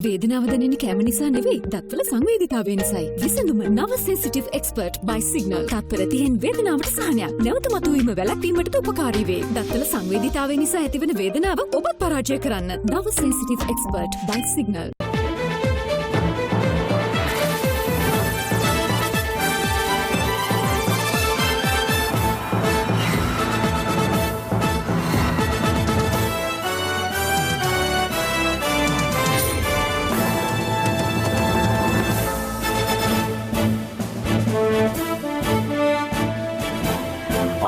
වේදනාව දැනෙන කැම නිසා නෙවෙයි දත්වල සංවේදීතාවය නිසායි. විසඳුම නව සෙන්සිටිව් එක්ස්පර්ට් by සිග්නල්. තත්පර 30න් වේදනාවට සහනයක්. නැවත මතුවීම වැළැක්වීමට උපකාරී වේ. දත්වල සංවේදීතාවය නිසා ඇතිවන වේදනාව ඔබත් පරාජය කරන්න. නව සෙන්සිටිව් එක්ස්පර්ට් by සිග්නල්.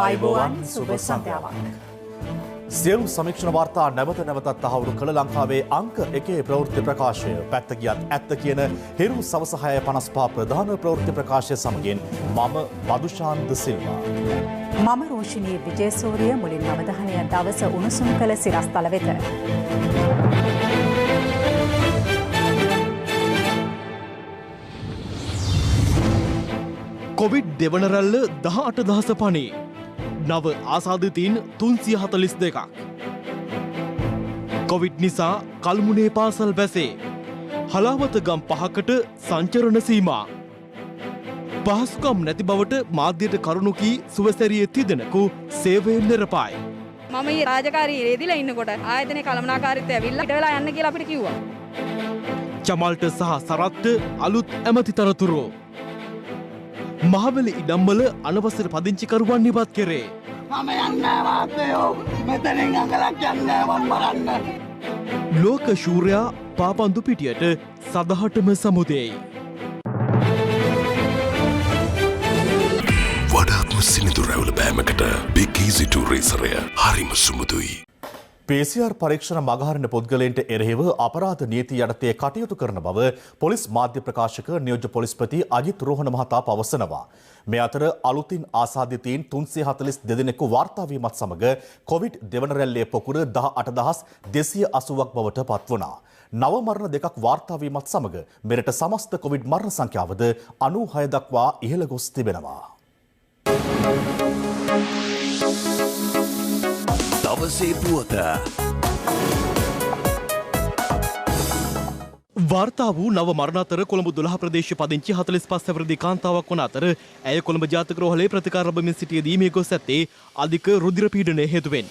ආයුබෝවන් සුබ සන්ධ්‍යාවක්. සියලු සමීක්ෂණ වාර්තා නැවත නැවතත් තහවුරු කළ ලංකාවේ අංක 1 ප්‍රවෘත්ති ප්‍රකාශය පැත්ත ගියත් ඇත්ත කියන හිරු සවස 6:55 ප්‍රධාන ප්‍රවෘත්ති ප්‍රකාශය සමගින් මම මදුෂාන්ද සිල්වා. මම රෝෂිනී විජේසූරිය මුලින් අවධානය දවස උණුසුම් කළ සිරස්තල වෙත. කොවිඩ් දෙවන රැල්ල 18,000 පණි. නව ආසාදිතයින් 342ක්. කොවිඩ් නිසා කල්මුනේ පාසල් බැසේ. හලාවත ගම් 5කට සංචරණ සීමා. පහසුකම් නැති බවට මාධ්‍යයට කරුණු කී සුවසැරියේ තිදෙනෙකු සේවයෙන් නිරපායි. මම ඊ රාජකාරී රේදිලා ඉන්නකොට ආයතනයේ කළමනාකාරීත්වය ඇවිල්ලා ඊට වෙලා යන්න කියලා අපිට කිව්වා. චමල්ට සහ සරත්ට අලුත් ඇමති තනතුරු. මහවැලි ඉඩම්වල අනවසර පදිංචිකරුවන් ඉවත් කෙරේ. මම යන්නේ වාසයෝ මෙතනින් අඟලක් යන්නේ මම මරන්න. ලෝක ශූරයා පාපන්දු පිටියට සදහටම සමුදේයි. වඩාත්ම සිනිඳු රැවුල බෑමකට Big Easy 2 රේසරය හරිම සුමුදුයි. PCR පරීක්ෂණ මගහරින පුද්ගලයන්ට එරෙහිව අපරාධ නීතිය යටතේ කටයුතු කරන බව පොලිස් මාධ්‍ය ප්‍රකාශක නියෝජ්‍ය පොලිස්පති අජිත් රෝහණ මහතා පවසනවා. මේ අතර අලුතින් ආසාදිතයින් 342 දෙනෙකු වාර්තා වීමත් සමග කොවිඩ් දෙවන රැල්ලේ පොකුර 18,280ක් බවට පත් වුණා. නව මරණ දෙකක් වාර්තා වීමත් සමග මෙරට සමස්ත කොවිඩ් මරණ සංඛ්‍යාවද 96 දක්වා ඉහළ ගොස් තිබෙනවා. දවසේ පුවත වාර්තා වූ නව මරණ අතර කොළඹ 12 ප්‍රදේශ පදිංචි 45 හැවිරිදි කාන්තාවක් වන අතර ඇය කොළඹ ජාතික රෝහලේ ප්‍රතිකාර ලැබමින් සිටියේදී මේ ගොස් ඇත්තේ අධික රුධිර පීඩනය හේතුවෙන්.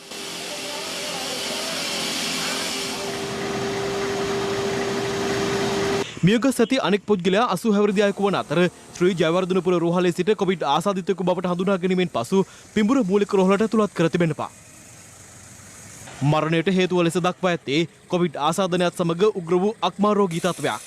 මියගොස් ඇති අනෙක් පුද්ගලයා 80 හැවිරිදි අයෙකු වන අතර ශ්‍රී ජයවර්ධනපුර රෝහලේ සිට කොවිඩ් ආසාදිතයෙකු බවට හඳුනා ගැනීමෙන් පසු පිඹුර මූලික රෝහලට ඇතුළත් කර තිබෙනවා. මරණයට හේතුව ලෙස දක්වා ඇත්තේ කොවිඩ් ආසාදනයත් සමග උග්‍ර වූ අක්මා රෝගී තත්ත්වයක්.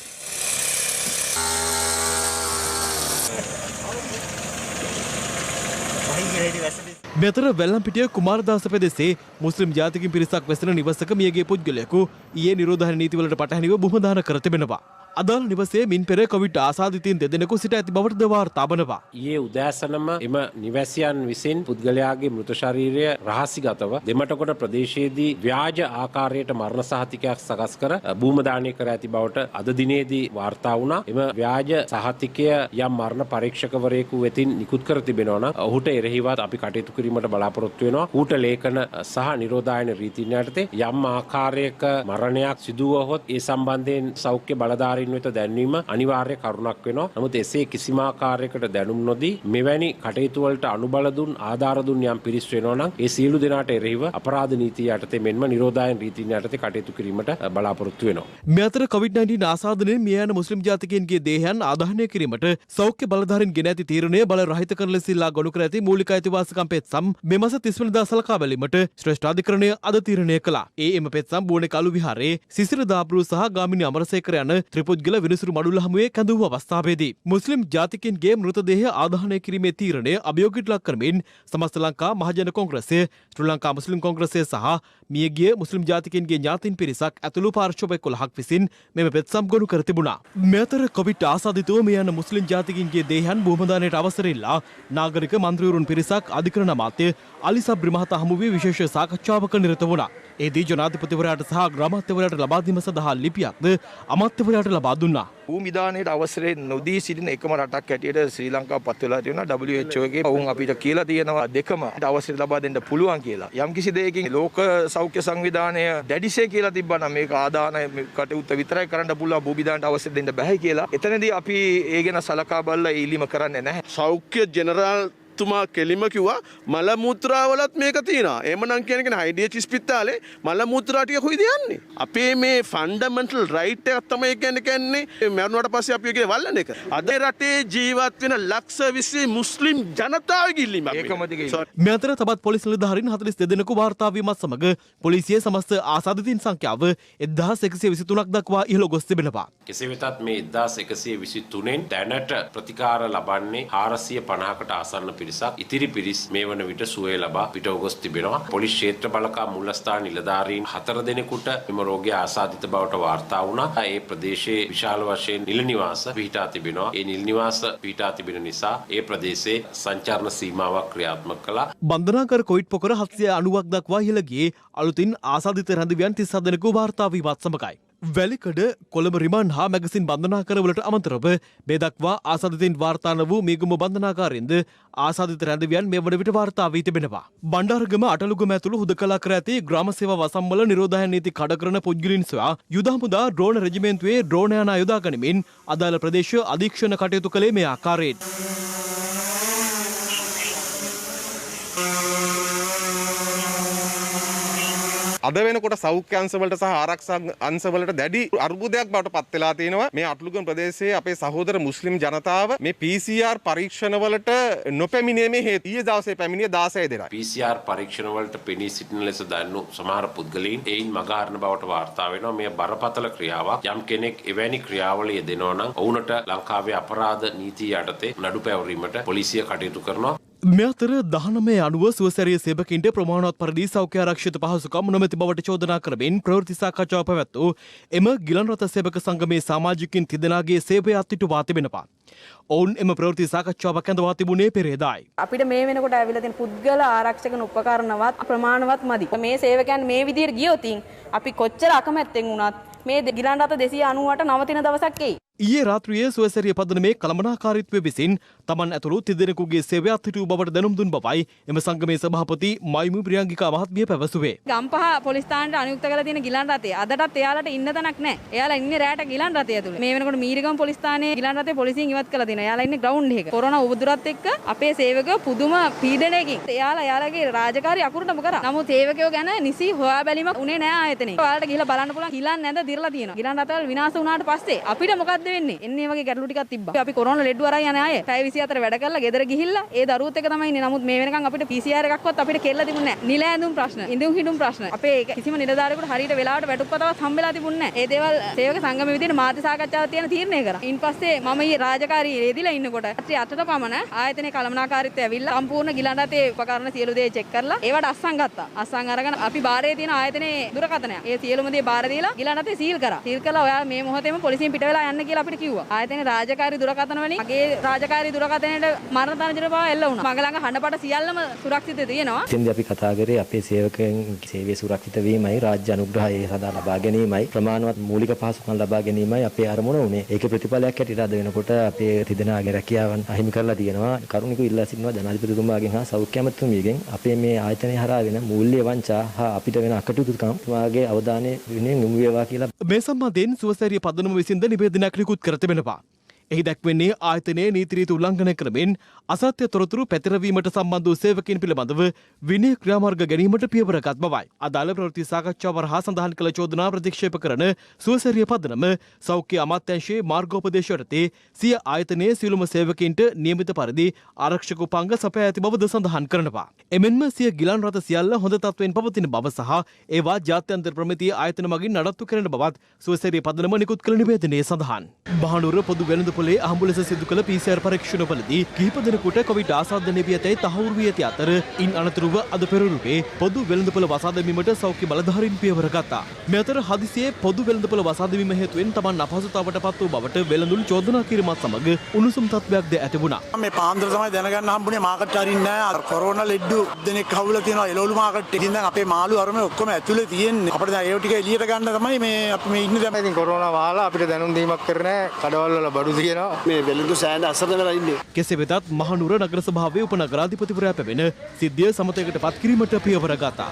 මෙතර වැල්ලම්පිටිය කුමාරදාස ප්‍රදේශයේ මුස්ලිම් ජාතිකින් පිරිසක් වෙසෙන නිවසක මියගිය පුද්ගලයෙකු ඊයේ නිරෝධායන නීතිවලට පටහැනිව බොහොමදාන කර තිබෙනවා. අදාළ නිවසේ මින් පෙර කොවිඩ් ආසාදිතයින් දෙදෙනෙකු සිට ඇති බවටද වාර්තා වනවා. ඊයේ උදෑසනම එම නිවැසියන් විසින් පුද්ගලයාගේ මෘත ශරීරය රහසිගතව දෙමටකොට ප්‍රදේශයේදී ව්‍යාජ ආකාරයට මරණ සහතිකයක් සකස් කර භූමදානය කර ඇති බවට අද දිනේදී වාර්තා වුණා. එම ව්‍යාජ සහතිකය යම් මරණ පරීක්ෂකවරයෙකු වෙතින් නිකුත් කර තිබෙනවා නම් ඔහුට එරෙහිවත් අපි කටයුතු කිරීමට බලාපොරොත්තු වෙනවා. ඌට ලේඛන සහ නිරෝධායන රීතීන් යටතේ යම් ආකාරයක මරණයක් සිදු වුවහොත් ඒ සම්බන්ධයෙන් සෞඛ්‍ය බලධාරීන් වෙත දැන්වීම අනිවාර්ය කරුණක් වෙනවා. නමුත් එසේ කිසිම ආකාරයකට දැනුම් නොදී මෙවැනි කටයුතු වලට අනුබල දුන් ආධාර දුන් යම් පිරිස් වෙනවා නම් ඒ සියලු දෙනාට එරෙහිව අපරාධ නීතිය යටතේ මෙන්ම නිරෝධායන රීතීන් යටතේ කටයුතු කිරීමට බලාපොරොත්තු වෙනවා. මේ අතර COVID-19 ආසාදනයෙන් මිය යන මුස්ලිම් ජාතිකයන්ගේ දේහයන් ආදාහනය කිරීමට සෞඛ්‍ය බලධාරීන් ගෙන ඇති තීරණය බල රහිත කරන ලෙස ඉල්ලා ගොනු කර ඇති මූලික අයිතිවාසිකම් පෙත්සම් මේ මාස 30 වෙනිදා සලකා බැලීමට ශ්‍රේෂ්ඨ අධිකරණය අද තීරණය කළා. එම පෙත්සම් බුවනේ කළු විහාරයේ සිසිර දාබ්රු සහ ගාමිණී අමරසේකර යන ත්‍රිපුද්ගල විනිසුරු මඩුල්ල හමුවේ කැඳවූ අවස්ථාවේදී මුස්ලිම් ජාතිකයන්ගේ මෘතදේහ ආදාහනය කිරීමේ තීරණය අභියෝගයට ලක් කරමින් සමස්ත ලංකා මහජන කොංග්‍රසය, ශ්‍රී ලංකා මුස්ලිම් කොංග්‍රසය සහ මියගිය මුස්ලිම් ජාතිකයන්ගේ ඥාතීන් පිරිසක් ඇතුළු පාර්ශ්ව 11ක් විසින් මෙම පෙත්සම් ගොනු කර තිබුණා. මේ අතර කොවිඩ් ආසාදිතව මිය යන මුස්ලිම් ජාතිකයන්ගේ දේහයන් බොහොමදානයට අවසර ඉල්ලා නාගරික මන්ත්‍රීවරුන් පිරිසක් අධිකරණ අමාත්‍ය අලි සබ්රි මහතා හමු වී විශේෂ සාකච්ඡාවක නිරත වුණා. එදී ජනාධිපතිවරයාට සහ ග්‍රාමාත්‍යවරයාට ලබා දීම සඳහා ලිපියක්ද අමාත්‍යවරයාට ලබා දුන්නා. භූමිදානයට අවසරය නොදී සිටින එකම රටක් හැටියට ශ්‍රී ලංකාව පත් වෙලා තියෙනවා. WHO එකේ ඔවුන් අපිට කියලා තියෙනවා දෙකම අවසරය ලබා දෙන්න පුළුවන් කියලා. යම්කිසි දෙයකින් ලෝක සෞඛ්‍ය සංවිධානය දැඩිසේ කියලා තිබ්බා නම් මේක ආදාන කටයුත්ත විතරයි කරන්න පුළුවන් භූමිදානට අවසරය දෙන්න බෑ කියලා. එතනදී අපි ඒ ගැන සලකා බලලා ඉල්ලීම කරන්නේ නැහැ. සෞඛ්‍ය ජෙනරාල් තුමා කෙලිම කිව්වා මල මුත්‍රාවලත් මේක තියෙනවා. එහෙමනම් කියන්නේ හයිඩීඑච් ස්පිතාලේ මල මුත්‍රා ටික කොයිද යන්නේ? අපේ මේ ෆන්ඩමෙන්ටල් රයිට් එකක් තමයි කියන්නේ මරුණාට පස්සේ අපි ඒකේ වල්ලන එක. අද රටේ ජීවත් වෙන ලක්ෂ 20 මුස්ලිම් ජනතාවගේ ඉල්ලීමක්. මේ අතර තවත් පොලිස් නිලධාරීන් 42 දෙනෙකු වාර්තා වීමත් සමග පොලිසියේ සමස්ත ආසාදිතයින් සංඛ්‍යාව 1123ක් දක්වා ඉහළ ගොස් තිබෙනවා. කෙසේ වෙතත් මේ 1123න් දැනට ප්‍රතිකාර ලබන්නේ 450කට ආසන්න පිරිසක්. ඉතිරි පිරිස් මේ වන විට සුවය ලබා පිටව ගොස් තිබෙනවා. පොලිස් ක්ෂේත්‍ර බලකා මූලස්ථාන නිලධාරීන් 4 දෙනෙකුට මෙම රෝගය ආසාදිත බවට වාර්තා වුණා. ඒ ප්‍රදේශයේ විශාල වශයෙන් නිල නිවාස පිහිටා තිබෙනවා. ඒ නිල නිවාස පිහිටා තිබෙන නිසා ඒ ප්‍රදේශයේ සංචාරණ සීමාවක් ක්‍රියාත්මක කළා. බන්ධනාගාර කොවිඩ් පොකර 790ක් දක්වා ඉහළ ගියේ අලුතින් ආසාදිත රැඳවියන් 37 දෙනෙකු වාර්තා වීමත් සමගයි. වැලිකඩ කොළඹ රිමාන්ඩ් හා මැගසින් බන්ධනාකරවලට අමතරව මේ දක්වා ආසාදිතයින් වාර්තා වූ මීගම බන්ධනාකාරයෙන්ද ආසාදිත රැඳවියන් මේ වන විට වාර්තා වී තිබෙනවා. බණ්ඩාරගම අටලුගම ඇතුළු හුදකලා කර ඇති ග්‍රාම සේවා වසම්වල නිරෝධායන නීති කඩ කරන පුද්ගලයන් සොයා යුද හමුදා ඩ්‍රෝන රෙජිමෙන්තුවේ ඩ්‍රෝන යාන යොදා ගනිමින් අදාළ ප්‍රදේශ අධීක්ෂණ කටයුතු කළේ මේ ආකාරයෙන්. අද වෙනකොට සෞඛ්‍ය අංශවලට සහ ආරක්ෂා අංශවලට දැඩි අර්බුදයක් බවට පත් වෙලා තියෙනවා. මේ අටලුගම ප්‍රදේශයේ අපේ සහෝදර මුස්ලිම් ජනතාව මේ PCR පරීක්ෂණවලට නොපැමිණීමේ හේතු ඊයේ දවසේ පැමිණිය 16 දෙනා. PCR පරීක්ෂණවලට පෙනී සිටින ලෙස දන්නු සමහර පුද්ගලයන් එයින් මගහරන බවට වාර්තා වෙනවා. මේ බරපතල ක්‍රියාවක්. යම් කෙනෙක් එවැනි ක්‍රියාවලිය යෙදෙනවා නම් ඔවුන්ට ලංකාවේ අපරාධ නීතිය යටතේ නඩු පැවරීමට පොලිසිය කටයුතු කරනවා. මේ අතර 19 අනුව සුවසැරිය සේවකින්ට ප්‍රමාණවත් පරිදි සෞඛ්‍ය ආරක්ෂිත පහසුකම් නොමැති බවට චෝදනා කරමින් ප්‍රවෘත්ති සාකච්ඡාව පැවැත්වූ එම ගිලන් රථ සේවක සංගමේ සමාජිකින් තිදෙනාගේ සේවය අත්හිටුවා තිබෙනවා. ඔවුන් එම ප්‍රවෘත්ති සාකච්ඡාවක් ඇඳවා තිබුණේ පෙරේදායි. අපිට මේ වෙනකොට ඇවිල්ලා තියෙන පුද්ගල ආරක්ෂක උපකරණවත් ප්‍රමාණවත් මදි. මේ සේවකයන් මේ විදිහට ගියොත් අපි කොච්චර අකමැත්තෙන් වුණත් මේ ගිලන් රථ 298 නවතින දවසක් එයි. ඊයේ රාත්‍රියේ සුවසැරිය පදනමේ කළමනාකාරීත්වය විසින් තමන් ඇතුළු තිදෙනෙකුගේ සේවය අත්හිටු බවට දැනුම් දුන් බවයි එම සංගමේ සභාපති මයිමු ප්‍රියංගිකා මහත්මිය පැවසුවේ. ගම්පහ පොලිස් ස්ථානයට අනුයුක්ත කරලා තියෙන ගිලන් රථය අදටත් එයාලට ඉන්න තැනක් නැහැ. එයාලා ඉන්නේ රැට ගිලන් රථය ඇතුළේ. මේ වෙනකොට මීරිගම පොලිස් ස්ථානයේ ගිලන් රථය පොලිසියෙන් ඉවත් කරලා තියෙනවා. එයාලා ඉන්නේ ග්‍රවුන්ඩ් එකක. කොරෝනා උවදුරත් එක්ක අපේ සේවකයෝ පුදුම පීඩනයකින් එයාලගේ රාජකාරී අකුරටම කරා. නමුත් සේවකයෝ ගැන නිසි හොයා බැලීමක් උනේ නැහැ ආයතනේ. ඔයාලට ගිහලා බලන්න පුළුවන් ගිලන් නැඳ දිරලා තියෙනවා. ගිලන් රථවල විනාශ වුණාට පස්සේ අපිට මොකද්ද වෙන්නේ? එන්නේ වගේ ගැටලු ටිකක් තිබ්බා. අපි කොරෝනා ලෙඩ වරන් යන අය පැය 24 වැඩ කරලා ගෙදර ගිහිල්ලා ඒ දරුවොත් එක තමයි ඉන්නේ. නමුත් මේ වෙනකන් අපිට PCR එකක්වත් අපිට කෙල්ල තිබුණේ නැහැ. නිල ඇඳුම් ප්‍රශ්න, ඉඳුම් හිටුම් ප්‍රශ්න. අපේ කිසිම නිලධාරියෙකුට හරියට වෙලාවට වැටුප්පතවත් හම්බෙලා තිබුණේ නැහැ. ඒ දේවල් සේවක සංගමයේ විදිහට මාධ්‍ය සාකච්ඡාවක් තියෙන තීරණය කරා. ඊන්පස්සේ මම ඊ රාජකාරී රෙදිලා ඉන්නකොට රාත්‍රී 8ට පමණ ආයතනයේ කළමනාකාරීත්වය ඇවිල්ලා සම්පූර්ණ ගිලන් රථයේ උපකරණ සියලු දේ චෙක් කරලා ඒවට අස්සන් ගත්තා. අස්සන් අරගෙන අපි බාරේ තියෙන ආයතනයේ දුරකථනය. ඒ සියලුම දේ බාර දීලා ගිලන් රථේ සීල් කරා. සීල් කළා ඔයා මේ මොහොතේම පොලිසියෙන් පිට වෙලා යන්න කියලා අපිට කිව්වා. ආයතනයේ රාජකාරී දුරකථන වලින් මගේ රාජකාරී දුරකථනයට මරණ තනතුර බව එල්ල වුණා. මග ළඟ හඬපට සියල්ලම සුරක්ෂිත තියෙනවා. එතෙන්දී අපි කතා කරේ අපේ සේවකයන් සේවය සුරක්ෂිත වීමයි, රාජ්‍ය අනුග්‍රහය සදා ලබා ගැනීමයි, ප්‍රමාණවත් මූලික පහසුකම් ලබා ගැනීමයි අපේ අරමුණ උනේ. ඒකේ ප්‍රතිඵලයක් හැටියට අද වෙනකොට අපේ තිදෙනාගේ රැකියාවන් අහිමි කරලා තියෙනවා. කරුණිකව ඉල්ලා සිටිනවා ජනාධිපතිතුමාගෙන් හා සෞඛ්‍ය අමාත්‍යතුමියගෙන් අපේ මේ ආයතනය හරහා වෙන මූල්‍ය වංචා හා අපිට වෙන අකටයුතුකම් වාගේ අවධානය වෙනුවෙන් යොමු වේවා කියලා. මේ සම්බන්ධයෙන් සුවසැරිය පදනම විසින්ද නිවේදනයක් නිකුත් කර තිබෙනවා. එහි දැක්වෙන්නේ ආයතනයේ නීති රීති උල්ලංඝනය කරමින් අසත්‍ය තොරතුරු පැතිරවීමට සම්බන්ධ වූ සේවකයන් පිළිබඳව විනය ක්‍රියාමාර්ග ගැනීමට පියවරගත් බවයි. අදාළ ප්‍රවෘත්ති සාකච්ඡාව හරහා සඳහන් කළ චෝදනා ප්‍රතික්ෂේප කරන සුවසැරිය පදනම සෞඛ්‍ය අමාත්‍යාංශයේ මාර්ගෝපදේශ යටතේ සිය ආයතනයේ සියලුම සේවකයන්ට නියමිත පරිදි ආරක්ෂක උපාංග සපයා ඇති බවද සඳහන් කරනවා. එමෙන්ම සිය ගිලන් රථ සියල්ල හොඳ තත්ත්වයෙන් පවතින බව සහ ඒවා ජාත්‍යන්තර ප්‍රමිතිය ආයතන මගින් නඩත්තු කරන බවත් සුවසැරිය පදනම නිකුත් කළ නිවේදනයේ සඳහන්. බහනුවර පොදු වෙළඳ වෙළඳපොලේ අහඹු ලෙස සිදු කළ PCR පරීක්ෂණවලදී කිහිප දෙනෙකුට කොවිඩ් ආසාදනය වී ඇතැයි තහවුරු වී ඇති අතර ඉන් අනතුරුව අද පෙරළුවේ පොදු වෙළඳපොළ වසා දැමීමට සෞඛ්‍ය බලධාරීන් පියවර ගත්තා. මේ අතර හදිසියේ පොදු වෙළඳපොළ වසා දැමීම හේතුවෙන් තමන් අපහසුතාවට පත් වූ බවට වෙළඳුන් චෝදනා කිරීමත් සමග උණුසුම් තත්ත්වයක්ද ඇති වුණා. මේ පාන්දර තමයි දැනගන්න හම්බුනේ මාකට් අරින්න නෑ. කොරෝනා ලෙඩ්ඩු දෙනෙක් හවුලා තියෙනවා එළවලු මාකට් එකකින්. දැන් අපේ මාළු අරම ඔක්කොම ඇතුලේ තියෙන්නේ. අපිට දැන් ඒව ටික එළියට ගන්න තමයි මේ අපි මේ ඉන්නේ දැන්. ඉතින් කොරෝනා වහලා අපිට දැනුම් දීමක් කරන්නේ කඩවල වල බඩු දිනවා. මේ වෙළඳු සෑඳ අසරණ වෙලා ඉන්නේ. කෙසේ වෙතත් මහනුවර නගර සභාවේ උපනගරාධිපතිවරයා පැමිණ සිද්ධිය සමතයකට පත් කිරීමට පියවර ගත්තා.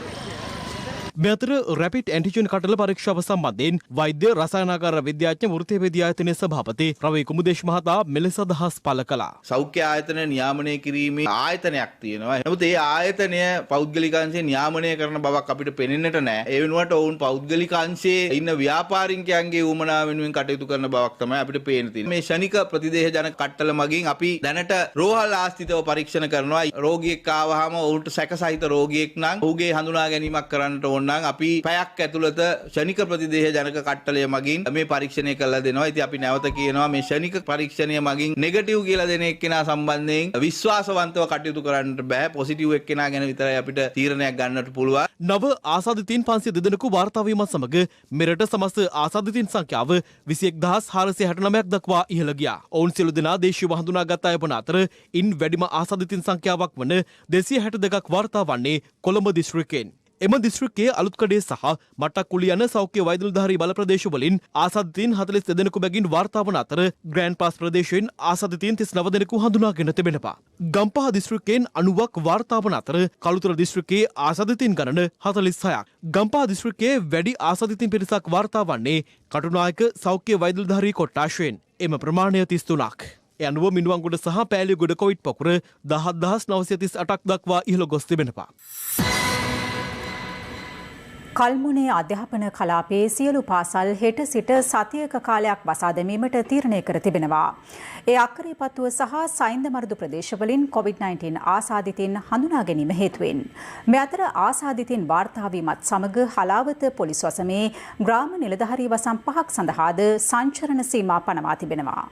මේ අතර රැපිඩ් ඇන්ටිජන් කටල පරීක්ෂාව සම්බන්ධයෙන් වෛද්‍ය රසායනාගාර විද්‍යාඥ වෘත්තීයවේදී ආයතනයේ සභාපති රවී කුමුදේශ මහතා මෙලෙස අදහස් පළ කළා. සෞඛ්‍ය ආයතන නියාමනය කිරීමේ ආයතනයක් තියෙනවා. නමුත් ඒ ආයතනය පෞද්ගලික අංශයෙන් නියාමනය කරන බවක් අපිට පෙනෙන්නට නැහැ. ඒ වෙනුවට ඔවුන් පෞද්ගලික අංශයේ ඉන්න ව්‍යාපාරිකයන්ගේ උවමනාව වෙනුවෙන් කටයුතු කරන බවක් තමයි අපිට පේන්න තියෙන්නේ. මේ ෂණික ප්‍රතිදේහ ජනක කට්ටල මගින් අපි දැනට රෝහල් ආස්තිතව පරීක්ෂණ කරනවා. රෝගියෙක් ආවහම ඔහුට සැකසහිත රෝගියෙක් නම් ඔහුගේ හඳුනා ගැනීමක් කරන්නට ඕන නම් අපි පැයක් ඇතුළත ෂණික ප්‍රතිදේහ ජනක කට්ටලය මගින් මේ පරීක්ෂණය කරලා දෙනවා. ඉතින් අපි නැවත කියනවා මේ ෂණික පරීක්ෂණය මගින් නෙගටිව් කියලා දෙන එක්කෙනා සම්බන්ධයෙන් විශ්වාසවන්තව කටයුතු කරන්නට බෑ. පොසිටිව් එක්කෙනා ගැන විතරයි අපිට තීරණයක් ගන්නට පුළුවන්. නව ආසාදිතයින් 502 දෙනෙකු වාර්තා වීමත් සමග මෙරට සමස්ත ආසාදිතයින් සංඛ්‍යාව 21469ක් දක්වා ඉහළ ගියා. ඔවුන් සියලු දෙනා දේශීයව හඳුනාගත් අය වන අතර ඉන් වැඩිම ආසාදිතයින් සංඛ්‍යාවක් වන 262ක් වාර්තා වන්නේ කොළඹ දිස්ත්‍රික්කයෙන්. එම දිස්ත්‍රික්කයේ අලුත්කඩේ සහ මට්ටක්කුළි යන සෞඛ්‍ය වෛද්‍යනිලධාරී බල ප්‍රදේශවලින් ආසාදිතයින් 42 දෙනෙකු බැගින් වාර්තා වන අතර ග්‍රෑන්ඩ් පාස් ප්‍රදේශයෙන් ආසාදිතයින් 39 දෙනෙකු හඳුනාගෙන තිබෙනවා. ගම්පහ දිස්ත්‍රික්කයෙන් 90ක් වාර්තා වන අතර කළුතර දිස්ත්‍රික්කයේ ආසාදිතයින් ගණන 46ක්. ගම්පහ දිස්ත්‍රික්කයේ වැඩි ආසාදිතයින් පිරිසක් වාර්තා වන්නේ කටුනායක සෞඛ්‍ය වෛද්‍යනිලධාරී කොට්ටාශයෙන්. එම ප්‍රමාණය 33ක්. ඒ අනුව මිනුවන්ගොඩ සහ පෑලියගොඩ කොවිඩ් පොකුර 10938ක් දක්වා ඉහළ ගොස් තිබෙනවා. කල්මුනේ අධ්‍යාපන කලාපයේ සියලු පාසල් හෙට සිට සතියක කාලයක් වසා දැමීමට තීරණය කර තිබෙනවා. ඒ අක්කරේපත්තුව සහ සයින්ද මරුදු ප්‍රදේශවලින් COVID-19 ආසාදිතයින් හඳුනා ගැනීම හේතුවෙන් මේ අතර ආසාදිතයින් වාර්තා වීමත් සමග හලාවත පොලිස් වසමේ ග්‍රාම නිලධාරී වසම් 5ක් සඳහාද සංචරණ සීමා පනවා තිබෙනවා.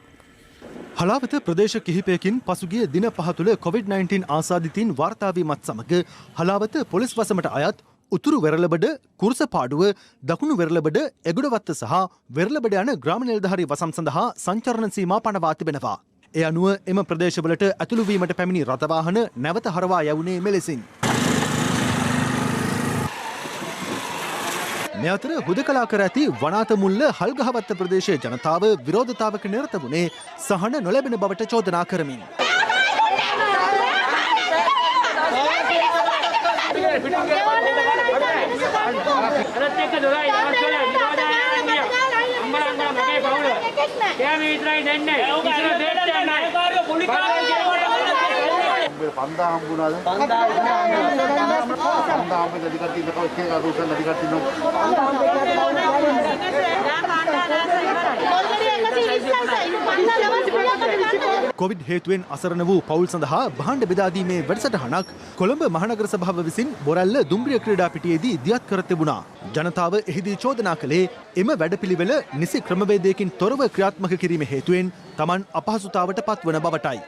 හලාවත ප්‍රදේශ කිහිපයකින් පසුගිය දින 5 තුළ COVID-19 ආසාදිතයින් වාර්තා වීමත් සමග හලාවත පොලිස් වසමට අයත් උතුරු වෙරළබඩ කුරුසපාඩුව දකුණු වෙරළබඩ එගොඩවත්ත සහ වෙරළබඩ යන ග්‍රාම නිලධාරී වසම් සඳහා සංචරණ සීමා පනවා තිබෙනවා. ඒ අනුව එම ප්‍රදේශවලට ඇතුළු වීමට පැමිණි රථවාහන නැවත හරවා යවුනේ මෙලෙසින්. මේ අතර හුදකලා කර ඇති වනාත මුල්ල හල්ගහවත්ත ප්‍රදේශයේ ජනතාව විරෝධතාවක නිරත වුණේ සහන නොලැබෙන බවට චෝදනා කරමින්. කොවිඩ් හේතුවෙන් අසරණ වූ පවුල් සඳහා භාණ්ඩ බෙදාදීමේ වැඩසටහනක් කොළඹ මහනගර සභාව විසින් බොරැල්ල දුම්රිය ක්‍රීඩා පිටියේදී දියත් කර තිබුණා. ජනතාව එහිදී චෝදනා කළේ එම වැඩපිළිවෙල නිසි ක්‍රමවේදයකින් තොරව ක්‍රියාත්මක කිරීම හේතුවෙන් Taman අපහසුතාවට පත්වන බවටයි.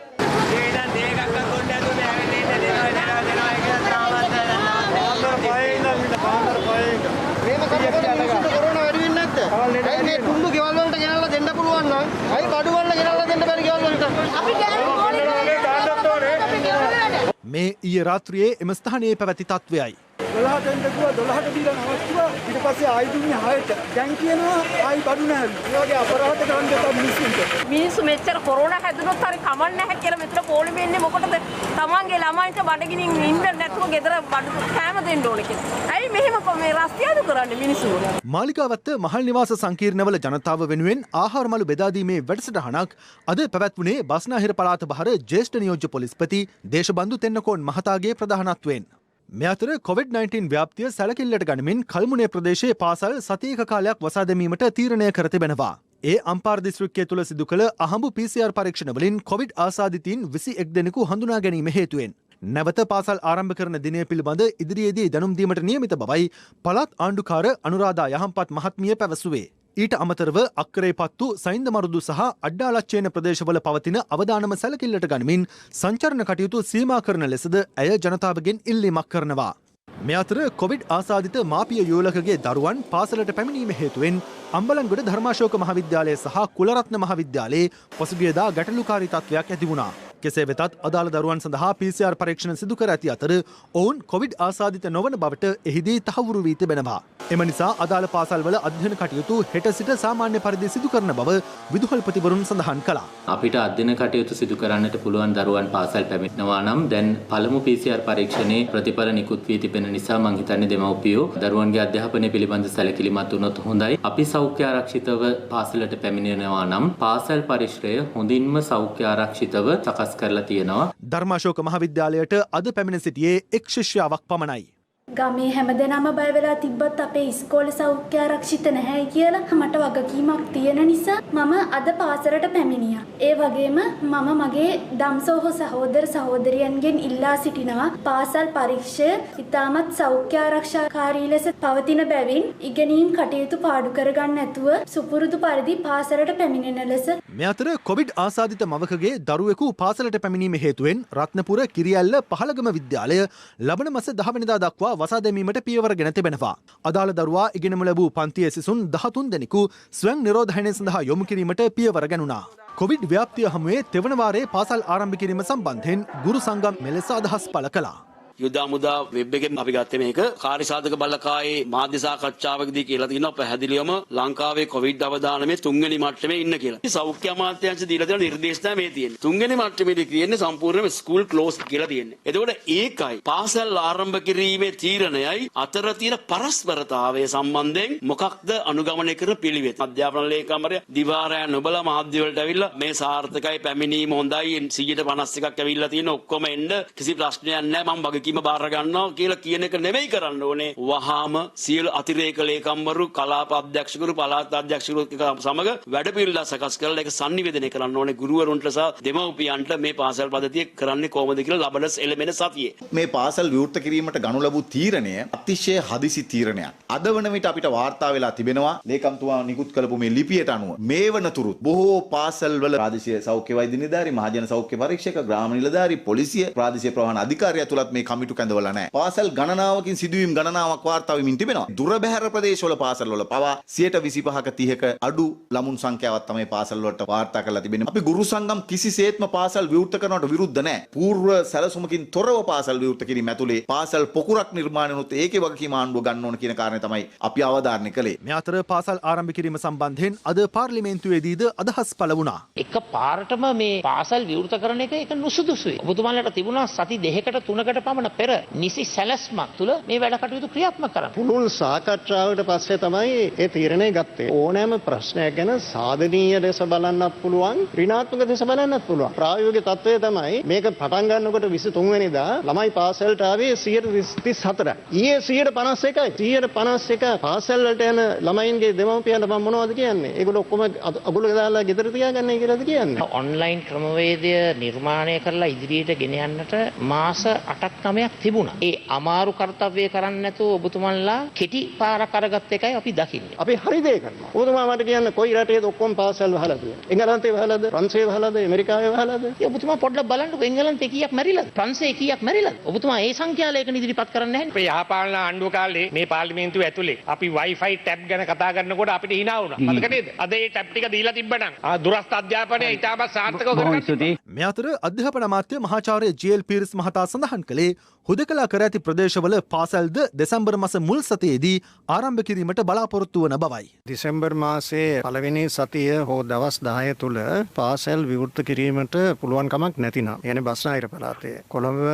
මේ ඊයේ රාත්‍රියේ එම ස්ථානයේ පැවති තත්වයයි. 12ට එන්න කිව්වා 12ට දීලා නවත්තුවා ඊට පස්සේ ආයි දුන්නේ 6ට දැන් කියනවා ආයි බඩු නැහැ. ඒ වගේ අපරාධ කරන්න දෙපා මිනිස්සුන්ට. මිනිස්සු මෙච්චර කොරෝනා හැදුනොත් හරි කමක් නැහැ කියලා මෙතන පොලිමේ ඉන්නේ මොකටද? තමන්ගේ ළමයින්ට බඩගිනින් ඉන්න නැතුව ගෙදර බඩු කෑම දෙන්න ඕනේ කියලා. ඇයි මෙහෙම මේ රස්තියාදු කරන්නේ මිනිස්සු? මාලිගාවත්ත මහල් නිවාස සංකීර්ණවල ජනතාව වෙනුවෙන් ආහාර මළු බෙදා දීමේ වැඩසටහනක් අද පැවැත්වුණේ බස්නාහිර පළාත බහර ජ්‍යෙෂ්ඨ නියෝජ්‍ය පොලිස්පති දේශබන්දු තෙන්නකෝන් මහතාගේ ප්‍රධානත්වයෙන්. මේ අතර COVID-19 ව්‍යාප්තිය සැලකිල්ලට ගනිමින් කල්මුනේ ප්‍රදේශයේ පාසල් සතියක කාලයක් වසා දැමීමට තීරණය කර තිබෙනවා. ඒ අම්පාර දිස්ත්‍රික්කය තුළ සිදු කළ අහඹු PCR පරීක්ෂණ වලින් COVID ආසාදිතයින් 21 දෙනෙකු හඳුනා ගැනීම හේතුවෙන් නැවත පාසල් ආරම්භ කරන දිනය පිළිබඳ ඉදිරියේදී දැනුම් දීමට නියමිත බවයි පළාත් ආණ්ඩුකාර අනුරාධා යහම්පත් මහත්මිය පැවසුවේ. ඊට අමතරව අක්කරේ පත්තු සයින්ද මරුදු සහ අඩ්ඩාලච්චේන ප්‍රදේශවල පවතින අවදානම සැලකිල්ලට ගනිමින් සංචරණ කටයුතු සීමා කරන ලෙසද ඇය ජනතාවගෙන් ඉල්ලීමක් කරනවා. මේ අතර කොවිඩ් ආසාදිත මාපිය යුවලකගේ දරුවන් පාසලට පැමිණීම හේතුවෙන් අම්බලන්ගොඩ ධර්මාශෝක මහාවිද්‍යාලය සහ කුලරත්න මහාවිද්‍යාලයේ පසුගියදා ගැටලුකාරී තත්ත්වයක් ඇති වුණා. කෙසේ වෙතත් අදාළ දරුවන් සඳහා PCR පරීක්ෂණ සිදු කර ඇති අතර ඔවුන් කොවිඩ් ආසාදිත නොවන බවට එහිදී තහවුරු වී තිබෙනවා. එම නිසා අදාළ පාසල්වල අධ්‍යයන කටයුතු හෙට සිට සාමාන්‍ය පරිදි සිදු කරන බව විදුහල්පතිවරුන් සඳහන් කළා. අපිට අධ්‍යයන කටයුතු සිදු කරන්නට පුළුවන් දරුවන් පාසල් පැමිණෙනවා නම් දැන් පළමු PCR පරීක්ෂණයේ ප්‍රතිඵල නිකුත් වී තිබෙන නිසා මම හිතන්නේ දෙමව්පියෝ දරුවන්ගේ අධ්‍යාපනය පිළිබඳ සැලකිලිමත් වුණොත් හොඳයි. අපි සෞඛ්‍ය ආරක්ෂිතව පාසලට පැමිණෙනවා නම් පාසල් පරිශ්‍රය හොඳින්ම සෞඛ්‍ය ආරක්ෂිතව සකස් කරලා තියෙනවා. ධර්මාශෝක මහාවිද්‍යාලයට අද පැමිණ සිටියේ එක් ශිෂ්‍යාවක් පමණයි. ගමේ හැමදෙනාම බය වෙලා තිබ්බත් අපේ ඉස්කෝලේ සෞඛ්‍ය ආරක්ෂිත නැහැ කියලා මට වගකීමක් තියෙන නිසා මම අද පාසලට පැමිණියා. ඒ වගේම මම මගේ දම්සෝහ සහෝදර සහෝදරියන්ගෙන් ඉල්ලා සිටිනවා පාසල් පරීක්ෂය ඉතාමත් සෞඛ්‍ය ආරක්ෂාකාරී ලෙස පවතින බැවින් ඉගෙනීම් කටයුතු පාඩු කරගන්න නැතුව සුපුරුදු පරිදි පාසලට පැමිණෙන ලෙස. මේ අතර කොවිඩ් ආසාදිත මවකගේ දරුවෙකු පාසලට පැමිණීම හේතුවෙන් රත්නපුර කිරියැල්ල පහළගම විද්‍යාලය ලබන මාස 10 වෙනිදා දක්වා වසා දැමීමට පියවරගෙන තිබෙනවා. අදාළ දරුවා ඉගෙනමු ලැබූ පන්තියේ සිසුන් 13 දෙනෙකු ස්වයං නිරෝධායනය සඳහා යොමු කිරීමට පියවර ගැනුණා. කොවිඩ් ව්‍යාප්තිය හමුවේ තෙවන වාරයේ පාසල් ආරම්භ කිරීම සම්බන්ධයෙන් ගුරු සංගම් මෙලෙස අදහස් පළ කළා. යුදා මුදා වෙබ් එකෙන් අපි ගත්තේ මේක කාර්යසාධක බලකායේ මාධ්‍ය සාකච්ඡාවකදී කියලා තියෙනවා පැහැදිලිවම ලංකාවේ කොවිඩ් අවදානමේ 3 වෙනි මට්ටමේ ඉන්න කියලා. සෞඛ්‍ය අමාත්‍යාංශ දීලා තියෙන නිර්දේශ තමයි මේ තියෙන්නේ. 3 වෙනි මට්ටමේදී කියන්නේ සම්පූර්ණයෙන්ම ස්කූල් ක්ලෝස් කියලා තියෙන්නේ. එතකොට ඒකයි පාසල් ආරම්භ කිරීමේ තීරණයයි අතර තියෙන පරස්පරතාවය සම්බන්ධයෙන් මොකක්ද අනුගමනය කරන පිළිවෙත. අධ්‍යාපන ලේකම්වරයා දිවාරය නොබලා මාධ්‍ය වලට ඇවිල්ලා මේ සාර්ථකයි පැමිණීම හොඳයි 151ක් ඇවිල්ලා තියෙන ඔක්කොම එන්න කිසි ප්‍රශ්නයක් නැහැ මම වගේ බාර ගන්නවා කියලා කියන එක නෙවෙයි කරන්න ඕනේ. වහාම සියලු අතිරේක ලේකම්වරු කලාප අධ්‍යක්ෂකවරු පළාත් අධ්‍යක්ෂකවරු සමග වැඩපිළිවෙළ සකස් කරලා ඒක sannivedana කරන්න ඕනේ ගුරුවරුන්ට සහ දෙමව්පියන්ට මේ පාසල් පද්ධතිය කරන්නේ කොහොමද කියලා ලබන එළමෙන සතියේ. මේ පාසල් විවෘත කිරීමට ගනු ලැබූ තීරණය අතිශය හදිසි තීරණයක්. අද වන විට අපිට වාර්තා වෙලා තිබෙනවා ලේකම්තුමා නිකුත් කළපු මේ ලිපියට අනුව මේ වනතුරුත් බොහෝ පාසල්වල ප්‍රාදේශීය සෞඛ්‍ය වෛද්‍ය නිලධාරී මහජන සෞඛ්‍ය පරීක්ෂක ග්‍රාම නිලධාරී පොලිසිය ප්‍රාදේශීය ප්‍රවාහන අධිකාරිය තුලත් මේ කමිටු කැඳවලා නැහැ. පාසල් ගණනාවකින් සිදුවීම් ගණනාවක් වාර්තා වෙමින් තිබෙනවා. දුර බැහැර ප්‍රදේශවල පාසල්වල පවා 25%ක 30ක අඩු ළමුන් සංඛ්‍යාවක් තමයි පාසල් වලට වාර්තා කරලා තිබෙන්නේ. අපි ගුරු සංගම් කිසිසේත්ම පාසල් විවෘත කරනවට විරුද්ධ නැහැ. పూర్ව සැලසුමකින් තොරව පාසල් විවෘත කිරීම ඇතුලේ පාසල් පොකුරක් නිර්මාණය වුණොත් ඒකේ වගකීම ආණ්ඩුව ගන්න ඕන කියන කාරණේ තමයි අපි අවධාරණය කළේ. මේ අතර පාසල් ආරම්භ කිරීම සම්බන්ධයෙන් අද පාර්ලිමේන්තුවේදීද අදහස් පළ වුණා. එක පාරටම මේ පාසල් විවෘත කරන එක ඒක නුසුදුසුයි. ඔබතුමාලට තිබුණා සති 2කට 3කට පමණ පෙර නිසි සැලැස්මක් තුළ මේ වැඩ කටයුතු ක්‍රියාත්මක කරන්න. පුළුල් සාකච්ඡාවට පස්සේ තමයි ඒ තීරණය ගත්තේ. ඕනෑම ප්‍රශ්නයක් ගැන සාධනීය ලෙස බලන්නත් පුළුවන්, ඍණාත්මක ලෙස බලන්නත් පුළුවන්. ප්‍රායෝගික තත්ත්වය තමයි මේක පටන් ගන්නකොට 23 වෙනිදා ළමයි පාසලට ආවේ 134යි. ඊයේ 151යි. 151 පාසල් වලට යන ළමයින්ගේ දෙමව්පියන්ට මම මොනවද කියන්නේ? ඒගොල්ලෝ ඔක්කොම අගුල දාලා ගෙදර තියාගන්නයි කියලාද කියන්නේ? ඔන්ලයින් ක්‍රමවේදය නිර්මාණය කරලා ඉදිරියට ගෙන යන්නට මාස 8ක් 9ක් තිබුණා. ඒ අමාරු කාර්යය කරන්නේ නැතුව ඔබතුමන්ලා කෙටි පාරක් අරගත් එකයි අපි දකින්නේ. අපි හරි දේ කරනවා. ඔබතුමා මට කියන්න කොයි රටේද ඔක්කොම පාසල් වහලා තියෙන්නේ? එංගලන්තේ වහලාද? ප්‍රංශේ වහලාද? ඇමරිකාවේ වහලාද? ඔබතුමා පොඩ්ඩක් බලන්නකෝ එංගලන්තේ කීයක් මැරිලාද? ප්‍රංශේ කීයක් මැරිලාද? ඔබතුමා ඒ සංඛ්‍යාලයක ඉදිරිපත් කරන්නේ නැහැ. අපේ යහපාලන ආණ්ඩුව කාලේ මේ පාර්ලිමේන්තුව ඇතුලේ අපි Wi-Fi ටැබ් ගැන කතා කරනකොට අපිට hina වුණා. මතක නේද? අද ඒ ටැබ් ටික දීලා තිබ්බනම් දුරස්ථ අධ්‍යාපනය ඉතාමත් සාර්ථකව කරගන්න. මේ අතර අධ්‍යාපන අමාත්‍ය මහාචාර්ය ජී.එල්. පීරිස් මහතා සඳහන් කළේ හුදකලා කර ඇති ප්‍රදේශවල පාසල්ද දෙසැම්බර් මාස මුල් සතියේදී ආරම්භ කිරීමට බලාපොරොත්තු වන බවයි. දෙසැම්බර් මාසයේ පළවෙනි සතිය හෝ දවස් 10 තුල පාසල් විවෘත කිරීමට පුළුවන් කමක් නැතිනම් يعني බස්නාහිර පළාතේ කොළඹ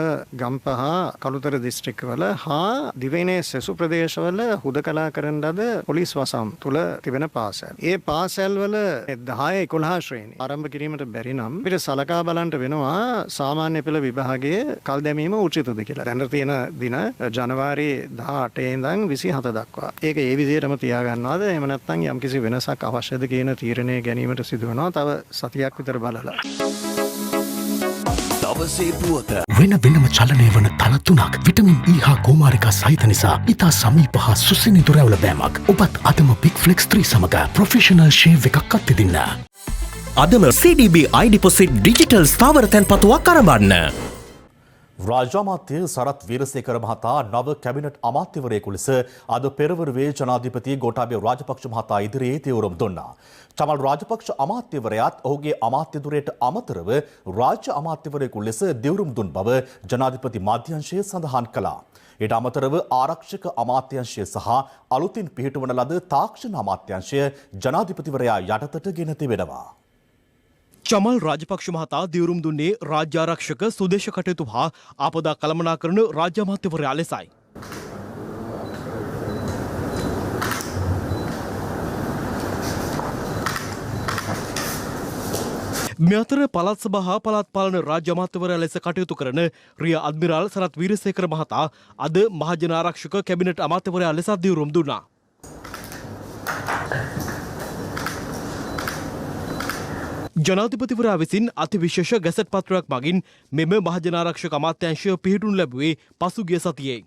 ගම්පහ කළුතර දිස්ත්‍රික්කවල හා දිවයිනේ සෙසු ප්‍රදේශවල හුදකලා කරන ලද පොලිස් වසම් තුල තිබෙන පාසල්. ඒ පාසල් වල 10 11 ශ්‍රේණි ආරම්භ කිරීමට බැරි නම් අපිට සලකා බලන්න වෙනවා සාමාන්‍ය පෙළ විභාගයේ කල් දැමීම උචිතද කියලා. දැන් තියෙන දින ජනවාරි 18 ඉඳන් 27 දක්වා. ඒක ඒ විදිහටම තියාගන්නවද? එහෙම නැත්නම් යම්කිසි වෙනසක් අවශ්‍යද කියන තීරණය ගැනීමට සිදු වෙනවා. තව සතියක් විතර බලලා. දවසේ පුවත. වෙන වෙනම චලනය වන තල 3ක් විටමින් E හා කුමාරිකා සහිත නිසා ඉතා සමීප හා සුසිනිඳු රැවුල බෑමක්. ඔබත් අදම පික් ෆ්ලෙක්ස් 3 සමග ප්‍රොෆෙෂනල් ෂේව් එකක් අත්විඳින්න. අදම CDB iDeposit ඩිජිටල් ස්ථාවර තැන්පතුවක් අරඹන්න. රාජ්‍ය අමාත්‍ය සරත් වීරසේකර මහතා නව කැබිනට් අමාත්‍යවරයෙකු ලෙස අද පෙරවරුවේ ජනාධිපති ගෝඨාභය රාජපක්ෂ මහතා ඉදිරියේ තීවරම් දුන්නා. චමල් රාජපක්ෂ අමාත්‍යවරයාත් ඔහුගේ අමාත්‍ය ධුරයට අමතරව රාජ්‍ය අමාත්‍යවරයෙකු ලෙස දිවුරුම් දුන් බව ජනාධිපති මාධ්‍යංශය සඳහන් කළා. ඊට අමතරව ආරක්ෂක අමාත්‍යංශය සහ අලුතින් පිහිටුවන ලද තාක්ෂණ අමාත්‍යංශය ජනාධිපතිවරයා යටතට ගෙන තිබෙනවා. චමල් රාජපක්ෂ මහතා දිවුරුම් දුන්නේ රාජ්‍ය ආරක්ෂක සුදේශ කටයුතු හා ආපදා කළමනාකරන රාජ්‍ය අමාත්‍යවරයා ලෙසයි. මේ අතර පළාත් සභා හා පළාත් පාලන රාජ්‍ය අමාත්‍යවරයා ලෙස කටයුතු කරන රිය අද්මිරාල් සරත් වීරසේකර මහතා අද මහජන ආරක්ෂක කැබිනට් අමාත්‍යවරයා ලෙස දිවුරුම් දුන්නා. ජනාධිපතිවරයා විසින් අතිවිශේෂ ගැසට් පත්‍රයක් මගින් මෙම මහජන ආරක්ෂක අමාත්‍යාංශය පිහිටුන් ලැබුවේ පසුගිය සතියේ.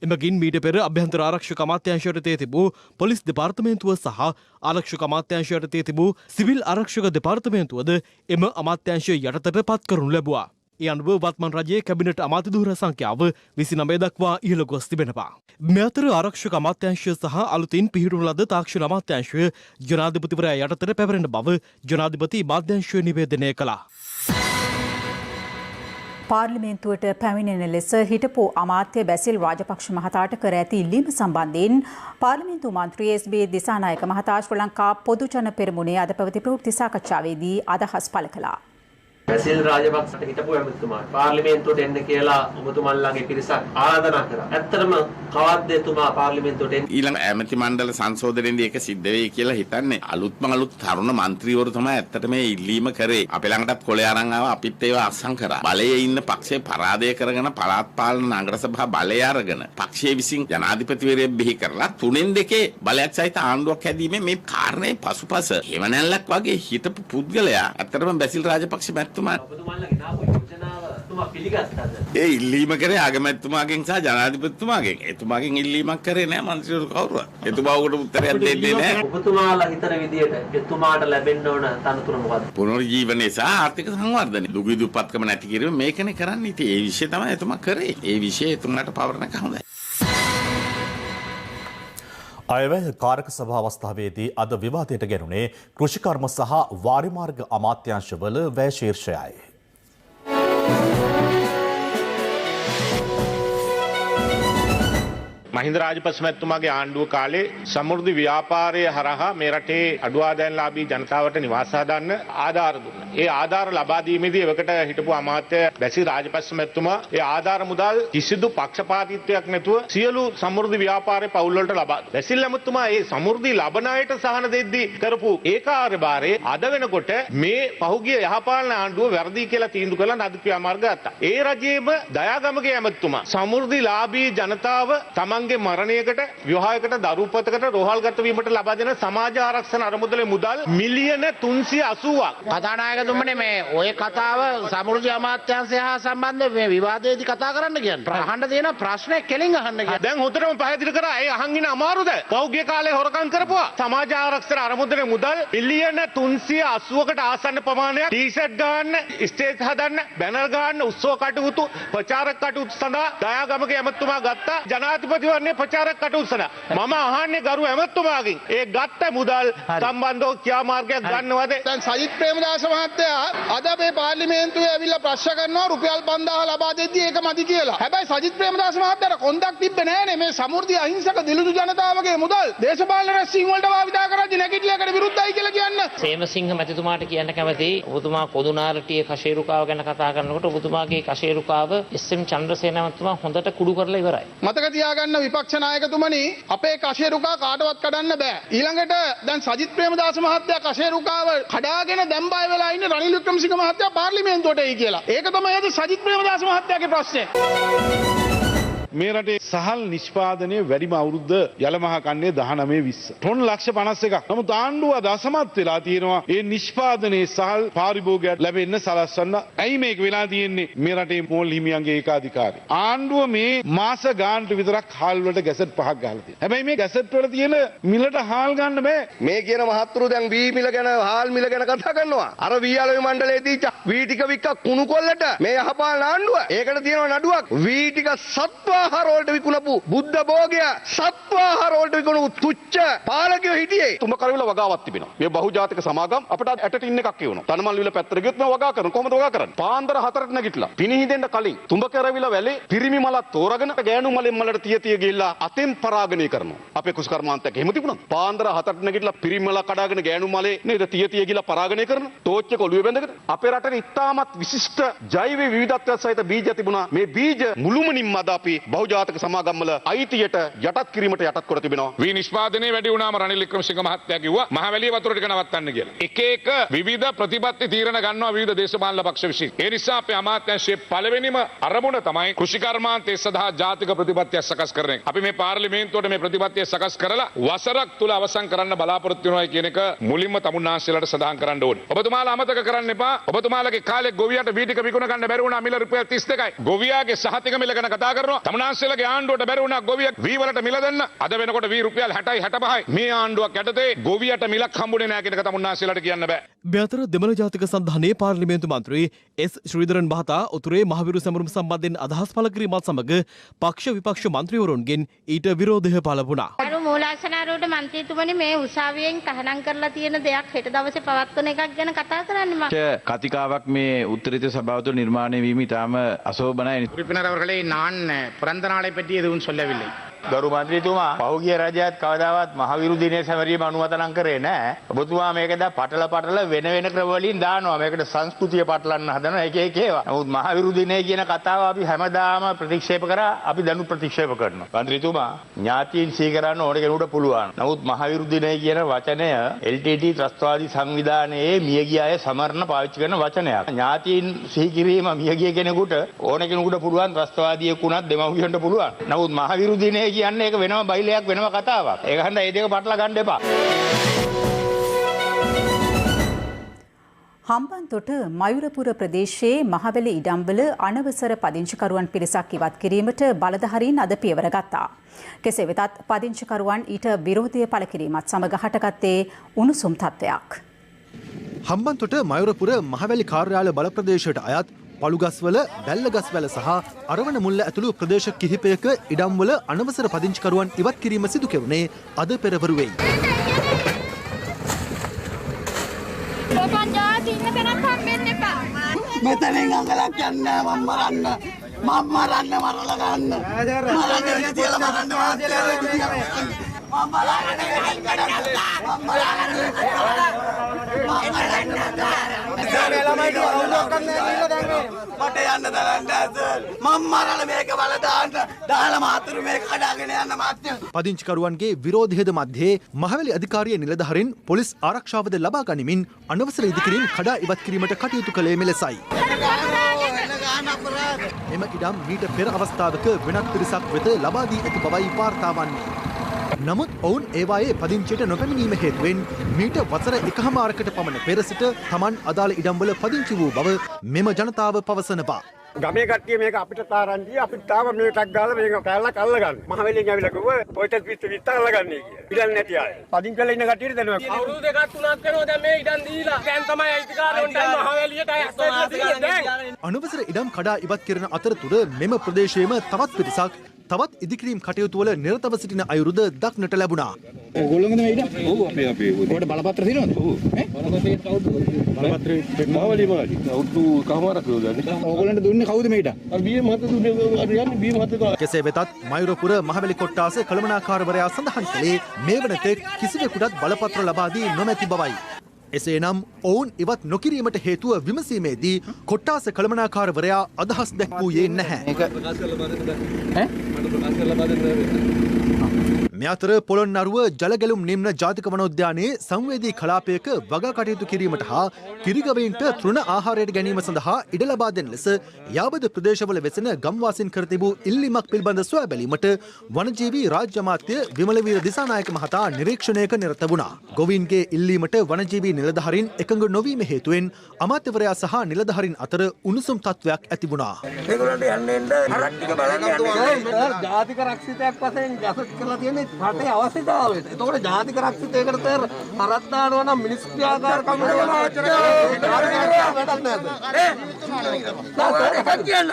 එමගින් මීට පෙර අභ්‍යන්තර ආරක්ෂක අමාත්‍යාංශයට තේ තිබූ පොලිස් දෙපාර්තමේන්තුව සහ ආරක්ෂක අමාත්‍යාංශයට තේ තිබූ සිවිල් ආරක්ෂක දෙපාර්තමේන්තුවද එම අමාත්‍යාංශය යටතට පත් කරනු ලැබුවා. ඒ අනුව වත්මන් රජයේ කැබිනට් අමාත්‍ය ධුර සංඛ්‍යාව 29 දක්වා ඉහළ ගොස් තිබෙනවා. මේ අතර ආරක්ෂක අමාත්‍යාංශය සහ අලුතින් පිහිටුණු ලද තාක්ෂණ අමාත්‍යාංශය ජනාධිපතිවරයා යටතට පැවරෙන බව ජනාධිපති මාධ්‍යංශය නිවේදනය කළා. පාර්ලිමේන්තුවට පැමිණෙන ලෙස හිටපු අමාත්‍ය බැසිල් රාජපක්ෂ මහතාට කර ඇති ඉල්ලීම සම්බන්ධයෙන් පාර්ලිමේන්තු මන්ත්‍රී එස්.බී. දිසානායක මහතා ශ්‍රී ලංකා පොදු ජන පෙරමුණේ අද පැවති ප්‍රවෘත්ති සාකච්ඡාවේදී අදහස් පළ කළා. බැසිල් රාජපක්ෂට හිටපු ඇමතිතුමාට පාර්ලිමේන්තුවට එන්න කියලා ඔබතුමන්ලාගේ පිරිසක් ආරාධනා කරා. ඇත්තටම කවද්ද එතුමා පාර්ලිමේන්තුවට එන්නේ? ඊළඟ ඇමති මණ්ඩල සංශෝධනයේදී ඒක සිද්ධ වෙයි කියලා හිතන්නේ. අලුත්ම අලුත් තරුණ മന്ത്രിවරු තමයි ඇත්තට මේ ඉල්ලීම කරේ. අපේ ළඟටත් කොලේ අරන් ආවා අපිත් ඒවා අත්සන් කරා. බලයේ ඉන්න පක්ෂේ පරාදය කරගෙන පළාත් පාලන නගර සභා බලය අරගෙන පක්ෂයේ විසින් ජනාධිපතිවරයෙක් බිහි කරලා 3-2 බලයක් සහිත ආණ්ඩුවක් හැදීමේ මේ කාරණේ පසුපස හේවණැල්ලක් වගේ හිටපු පුද්ගලයා ඇත්තටම බැසිල් රාජපක්ෂ ඒ ඉල්ලීම කරේ අගමැතිතුමාගෙන් සහ ජනාධිපතිතුමාගෙන්. එතුමාගෙන් ඉල්ලීමක් කරේ නෑ මන්ත්‍රීවරු කවුරුවත්. එතුමාට උත්තරයක් දෙන්නේ නෑ. ඔබතුමාලා හිතන විදියට එතුමාට ලැබෙන්න ඕන තනතුර මොකද්ද? පුනර්ජීවනයේ සහ ආර්ථික සංවර්ධනය. දුගී දුප්පත්කම නැති කිරීම මේකනේ කරන්නේ. ඉතින් ඒ විෂය තමයි එතුමා කරේ. ඒ විෂය එතුමාට පවරන එක හොඳයි. අයවැය කාරක සභා අවස්ථාවේදී අද විවාදයට ගැනුනේ කෘෂිකර්ම සහ වාරිමාර්ග අමාත්‍යාංශවල වැය ශීර්ෂයයි. මහින්ද රාජපක්ෂ මැතිතුමාගේ ආණ්ඩුව කාලේ සමෘද්ධි ව්‍යාපාරය හරහා මේ රටේ අඩු ආදායම්ලාභී ජනතාවට නිවාස හදන්න ආධාර දුන්නා. ඒ ආධාර ලබා දීමේදී එවකට හිටපු අමාත්‍ය බැසිල් රාජපක්ෂ මැතිතුමා ඒ ආධාර මුදල් කිසිදු පක්ෂපාතීත්වයක් නැතුව සියලු සමෘද්ධි ව්‍යාපාරයේ පවුල් වලට ලබා දුන්නා. බැසිල් මැතිතුමා ඒ සමෘද්ධි ලබන අයට සහන දෙද්දී කරපු ඒ කාර්යභාරයේ අද වෙනකොට මේ පහුගිය යහපාලන ආණ්ඩුව වැරදි කියලා තීන්දුව කළා නඩු ක්‍රියාමාර්ග ගත්තා. ඒ රජයේම දයාගමගේ ඇමතිතුමා සමෘද්ධිලාභී ජනතාව තමන්ගේ මරණයකට විවාහයකට දරුපතකට රෝහල්ගත වීමට ලබා දෙන සමාජ ආරක්ෂණ අරමුදලේ මුදල් මිලියන 380ක්. කතානායකතුමනි මේ ඔය කතාව සමෘද්ධි අමාත්‍යාංශය හා සම්බන්ධ මේ විවාදයේදී කතා කරන්න කියන්නේ. අහන්න තියෙන ප්‍රශ්නේ කෙලින් අහන්න කියන්නේ. දැන් හොඳටම පැහැදිලි කරා ඒ අහන් ඉන්න අමාරුද? පෞද්ගලික කාලේ හොරකම් කරපුවා. සමාජ ආරක්ෂණ අරමුදලේ මුදල් මිලියන 380කට ආසන්න ප්‍රමාණයක් ටී-ෂර්ට් ගන්න, ස්ටේජ් හදන්න, බැනර් ගන්න, උත්සව කටයුතු, ප්‍රචාරක කටයුතු සඳහා දයාගමගේ ඇමතුමා ගත්තා. ජනාධිපති ප්‍රචාරක කටයුතු සඳහා මම අහන්නේ ගරු ඇමතුමාගෙන් ඒ ගත්ත මුදල් සම්බන්ධව ක්‍රියාමාර්ගයක් ගන්නවද? දැන් සජිත් ප්‍රේමදාස මහත්තයා අද මේ පාර්ලිමේන්තුවේ ඇවිල්ලා ප්‍රශ්න කරනවා රුපියල් 5000 ලබා දෙද්දී ඒක මදි කියලා. හැබැයි සජිත් ප්‍රේමදාස මහත්තයාට කොන්දක් තිබ්බේ නෑනේ මේ සමෘද්ධි අහිංසක දිලිඳු ජනතාවගේ මුදල් දේශපාලන රැස්වීම් වලට භාවිතා කරද්දී නැගිටලයකට විරුද්ධයි කියලා කියන්න. සේමසිංහ මැතිතුමාට කියන්න කැමතියි ඔබතුමා කොදුනාරටියේ කෂේරුකාව ගැන කතා කරනකොට ඔබතුමාගේ කෂේරුකාව එස්.එම්. චන්ද්‍රසේන මැතිතුමා හොඳට කුඩු කරලා ඉවරයි. මතක තියාගන්න විපක්ෂ නායකතුමනි අපේ කෂේරුකා කාටවත් කඩන්න බෑ. ඊළඟට දැන් සජිත් ප්‍රේමදාස මහත්තයා කෂේරුකාව කඩාගෙන දැන් බය වෙලා ඉන්නේ රනිල් වික්‍රමසිංහ මහත්තයා පාර්ලිමේන්තුවට එයි කියලා. ඒක තමයි අද සජිත් ප්‍රේමදාස මහත්තයාගේ ප්‍රශ්නේ. මේ රටේ සහල් නිෂ්පාදනයේ වැඩිම අවුරුද්ද යලමහා කන්නේ 19-20. ටොන් ලක්ෂ 51ක්. නමුත් ආණ්ඩුව අසමත් වෙලා තියෙනවා ඒ නිෂ්පාදනයේ සහල් පාරිභෝගයට ලැබෙන්න සලස්වන්න. ඇයි මේක වෙලා තියෙන්නේ? මේ රටේ මෝල් හිමියන්ගේ ඒකාධිකාරය. ආණ්ඩුව මේ මාස ගානට විතරක් හාල් වලට ගැසට් 5ක් ගහලා තියෙනවා. හැබැයි මේ ගැසට් වල තියෙන මිලට හාල් ගන්න බෑ. මේ කියන මහත්තුරු දැන් වී මිල ගැන හාල් මිල ගැන කතා කරනවා. අර වී අලුයි මණ්ඩලයේ දීච්ච වී ටික වික්ක කුණු කොල්ලට මේ යහපාලන ආණ්ඩුව. ඒකට තියෙනවා නඩුවක්. වී ටික සත්වාහාර වලට විකුණපු බුද්ධ භෝගය සත්වාහාර වලට විකුණපු තුච්ච පාලකයෝ හිටියේ. තුඹ කරවිල වගාවක් තිබෙනවා. මේ බහුජාතික සමාගම් අපිට ඇට ටින් එකක් කියනවා. තනමල් විල පැත්තට ගියොත් මේ වගා කරන කොහොමද වගා කරන්නේ? පාන්දර 4ට නැගිටලා පිනිහිදෙන්න කලින් තුඹ කරවිල වැලේ පිරිමි මලක් තෝරගෙන ගෑනු මලෙන් මලට තිය ගිහිල්ලා අතෙන් පරාගණය කරනවා. අපේ කුසකර්මාන්තයක් එහෙම තිබුණා. පාන්දර 4ට නැගිටලා පිරිමි මලක් කඩාගෙන ගෑනු මලේ නේද තිය ගිහිල්ලා පරාගණය කරනවා. ටෝච් එක ඔළුවේ බැඳගෙන අපේ රටේ ඉතාමත් විශිෂ්ට ජෛව විවිධත්වයක් සහිත බීජ තිබුණා. මේ බීජ මුළුමනින්ම අද අපි බහුජාතක සමාගම් වල අයිතියට යටත් කිරීමට යටත් කර තිබෙනවා. වී නිෂ්පාදනයේ වැඩි වුණාම රනිල් වික්‍රමසිංහ මහත්තයා කිව්වා මහවැලිය වතුර ටික නවත්තන්න කියලා. එක විවිධ ප්‍රතිපත්ති තීරණ ගන්නවා විවිධ දේශපාලන පක්ෂ විසින්. ඒ නිසා අපේ අමාත්‍යාංශයේ පළවෙනිම අරමුණ තමයි කෘෂිකර්මාන්තය සඳහා ජාතික ප්‍රතිපත්තියක් සකස් කරන එක. අපි මේ පාර්ලිමේන්තුවට මේ ප්‍රතිපත්තිය සකස් කරලා වසරක් තුල අවසන් කරන්න බලාපොරොත්තු වෙනවා කියන එක මුලින්ම තමුන්නාන්සේලාට සඳහන් කරන්න ඕනේ. ඔබතුමාලා අමතක කරන්න එපා. ඔබතුමාලගේ කාලේ ගොවියට වී ටික විකුණ ගන්න බැරි වුණා මිල රුපියල් 32යි. ගොවියාගේ සහතික මිල ගැන කතා කරනවා. තමුන්නාන්සේලාගේ ආණ්ඩුවට බැරි වුණා ගොවියෙක් වී වලට මිල දෙන්න. අද වෙනකොට වී රුපියල් 60යි 65යි. මේ ආණ්ඩුවක් යටතේ ගොවියට මිලක් හම්බුනේ නැහැ කියන එක තමුන්නාන්සේලාට කියන්න බෑ. මේ අතර දෙමළ ජාතික සංධානයේ පාර්ලිමේන්තු මන්ත්‍රී එස් ශ්‍රීධරන් මහතා උතුරේ මහවිරු සැමරුම් සම්බන්ධයෙන් අදහස් පළ කිරීමත් සමග පක්ෂ විපක්ෂ මන්ත්‍රීවරුන්ගෙන් ඊට විරෝධය පළ වුණා. අර මූලාසනාරෝඩ මන්ත්‍රීතුමනි මේ උසාවියෙන් තහනම් කරලා තියෙන දෙයක් හෙට දවසේ පවත්වන එකක් ගැන කතා කරන්න මම. කතිකාවක් මේ උත්තරීත සභාව තුළ නිර්මාණය වීම ඉතාම අශෝභනයි. உறுப்பினர் அவர்களே நான் பிறந்த நாளை பற்றி எதுவும் சொல்லவில்லை. ගරු මන්ත්‍රීතුමා පහුගිය රජයත් කවදාවත් මහවිරු දිනයේ සැමරීම අනුමතනම් කරේ නැහැ. ඔබතුමා මේක දැන් පටල වෙන ක්‍රම වලින් දානවා. මේකට සංස්කෘතිය පටලන්න හදනවා එක ඒවා. නමුත් මහවිරු දිනය කියන කතාව අපි හැමදාම ප්‍රතික්ෂේප කරා. අපි දැනුත් ප්‍රතික්ෂේප කරනවා. මන්ත්‍රීතුමා ඥාතීන් සීකරන්න ඕන කෙනෙකුට පුළුවන්. නමුත් මහවිරු දිනය කියන වචනය LTT ත්‍රස්තවාදී සංවිධානයේ මියගිය අය සමරන පාවිච්චි කරන වචනයක්. ඥාතීන් සිහි කිරීම මියගිය කෙනෙකුට ඕන කෙනෙකුට පුළුවන්. ත්‍රස්තවාදියෙක් වුණත් දෙමව්පියන්ට පුළුවන්. නමුත් මහවිරු දිනය කියන්නේ ඒක වෙනම බයිලයක් වෙනම කතාවක්. ඒක හන්ද ඒ දෙක පටල ගන්න එපා. හම්බන්තොට මයුරපුර ප්‍රදේශයේ මහවැලි ඉඩම්වල අනවසර පදිංචිකරුවන් පිරිසක් ඉවත් කිරීමට බලධාරීන් අද පියවර ගත්තා. කෙසේ වෙතත් පදිංචිකරුවන් ඊට විරෝධය පළ කිරීමත් සමග හටගත්තේ උණුසුම් තත්ත්වයක්. හම්බන්තොට මයුරපුර මහවැලි කාර්යාලය බල ප්‍රදේශයට අයත් පළුගස්වල බැල්ලගස්වැල සහ අරවන මුල්ල ඇතුළු ප්‍රදේශ කිහිපයක ඉඩම්වල අනවසර පදිංචිකරුවන් ඉවත් කිරීම සිදු කෙරුණේ අද පෙරවරුවෙයි. මෙතනින් අඟලක් යන්න මම මරන්න මරලා ගන්න. මට යන්න තරන්න මම මරලා මේක වල දාලා මාතුරු මේක කඩාගෙන යන්න මාත්‍ය. පදිංචිකරුවන්ගේ විරෝධයද මැද්දේ මහවැලි අධිකාරිය නිලධාරීන් පොලිස් ආරක්ෂාවද ලබා ගනිමින් අනවසර ඉදිකිරීම කඩා ඉවත් කිරීමට කටයුතු කළේ මෙලෙසයි. එම ඉඩම් මීට පෙර අවස්ථාවක වෙනත් පිරිසක් වෙත ලබා දී ඇති බවයි වාර්තා වන්නේ. නමුත් ඔවුන් ඒවායේ පදිංචියට නොපැමිණීම හේතුවෙන් මීට වසර එකහමාරකට පමණ පෙර සිට තමන් අදාළ ඉඩම්වල පදිංචි වූ බව මෙම ජනතාව පවසනවා. ගමේ කට්ටිය මේක අපිට තාරන්දී අපිට තාම මේකක් ගාලා මේක කැලලක් අල්ලගන්න. මහවැලියෙන් ඇවිල්ලා කිව්වා ඔයිට විත් අල්ලගන්නේ කියලා. ඉඩම් නැති අය. පදිංචි කරලා ඉන්න කට්ටියට දැනුවා. අවුරුදු දෙකක් තුනක් වෙනවා දැන් මේ ඉඩම් දීලා. දැන් තමයි අයිතිකාරයන්ට මහවැලියට අයත් අනවසර ඉඩම් කඩා ඉවත් කරන අතරතුර මෙම ප්‍රදේශයේම තවත් පිරිසක් තවත් ඉදිකිරීම් කටයුතු වල නිරතව සිටින අයුරුද දක්නට ලැබුණා. ඕගොල්ලෝගෙද මේ ඉඩම්? ඔව් අපේ ඔකට බලපත්‍ර තියෙනවද? ඔව්. බලපත්‍රේ කවුද? බලපත්‍රේ මහවැලි අවුරුදු කවමාරක් ගන්නේ. ඕගොල්ලන්ට දුන්නේ කවුද මේ ඉඩම්? අර බීම මහත්තයා දුන්නේ අර යන්නේ බීම මහත්තයා. කෙසේ වෙතත් මයුරපුර මහවැලි කොට්ටාස කළමනාකාරවරයා සඳහන් කළේ මේ වනතෙක් කිසිවෙකුටත් බලපත්‍ර ලබා දී නොමැති බවයි. එසේනම් ඔවුන් ඉවත් නොකිරීමට හේතුව විමසීමේදී කොට්ටාස කළමනාකාරවරයා අදහස් දැක්වූයේ නැහැ. මේ අතර පොළොන්නරුව ජලගැලුම් නිම්න ජාතික වනෝද්‍යානයේ සංවේදී කලාපයක වගා කටයුතු කිරීමට හා කිරිගවයින්ට තෘණ ආහාරයට ගැනීම සඳහා ඉඩ ලබා දෙන ලෙස යාබද ප්‍රදේශවල වෙසෙන ගම්වාසීන් කර තිබූ ඉල්ලීමක් පිළිබඳ සොයා බැලීමට වනජීවී රාජ්‍ය අමාත්‍ය විමලවීර දිසානායක මහතා නිරීක්ෂණයක නිරත වුණා. ගොවීන්ගේ ඉල්ලීමට වනජීවී නිලධාරීන් එකඟ නොවීම හේතුවෙන් අමාත්‍යවරයා සහ නිලධාරීන් අතර උණුසුම් තත්වයක් ඇති වුණා. ඒගොල්ලන්ට යන්නේ හරක් ටික බලන්න යන්නේ. ජාතික රක්ෂිතයක් වශයෙන් ගැසට් කරලා තියෙන්නේ රටේ අවශ්‍යතාවයට. ඒතකොට ජාතික රක්ෂිතයකට තර හරක් දානවා නම් මිනිස් ක්‍රියාකාරකම් වල වැඩක් නැහැ. එකක් කියන්න.